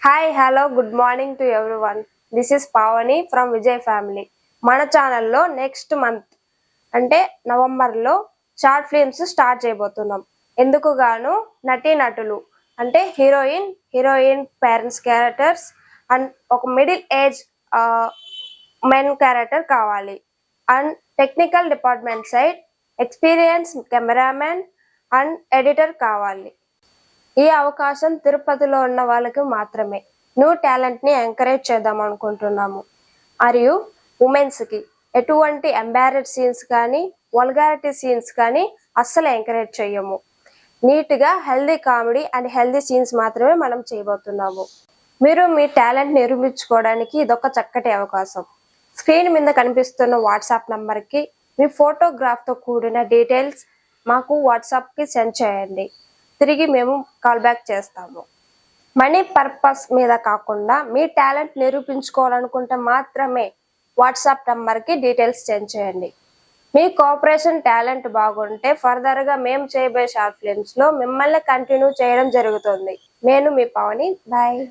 Hi hello good morning to everyone. This is Pavani from Vijay family. మన ఛానల్లో next month అంటే నవంబర్లో షార్ట్ ఫిల్మ్స్ స్టార్ట్ చేయబోతున్నాం. ఎందుకు గాను నటీనటులు అంటే హీరోయిన్ పేరెంట్స్ క్యారెక్టర్స్ అండ్ ఒక మిడిల్ ఏజ్ మెన్ క్యారెక్టర్ కావాలి. And technical department side experience cameraman and editor కావాలి. ఈ అవకాశం తిరుపతిలో ఉన్న వాళ్ళకి మాత్రమే. న్యూ టాలెంట్ ని ఎంకరేజ్ చేద్దాం అనుకుంటున్నాము. మరియు ఉమెన్స్ కి ఎటువంటి ఎంబారెడ్ సీన్స్ కానీ వల్గారిటీ సీన్స్ కానీ అస్సలు ఎంకరేజ్ చేయము. నీట్ గా healthy comedy and healthy scenes మాత్రమే మనం చేయబోతున్నాము. మీరు మీ టాలెంట్ నిరూపించుకోవడానికి ఇదొక చక్కటి అవకాశం. స్క్రీన్ మీద కనిపిస్తున్న వాట్సాప్ నంబర్కి మీ ఫోటోగ్రాఫ్తో కూడిన డీటెయిల్స్ మాకు వాట్సాప్కి సెండ్ చేయండి. తిరిగి మేము కాల్ బ్యాక్ చేస్తాము. మనీ పర్పస్ మీద కాకుండా మీ టాలెంట్ నిరూపించుకోవాలనుకుంటే మాత్రమే వాట్సాప్ నంబర్కి డీటెయిల్స్ సెండ్ చేయండి. మీ కోఆపరేషన్ టాలెంట్ బాగుంటే ఫర్దర్గా మేము చేయబోయే షార్ట్ ఫిల్మ్స్లో మిమ్మల్ని కంటిన్యూ చేయడం జరుగుతుంది. నేను మీ పావని. బాయ్.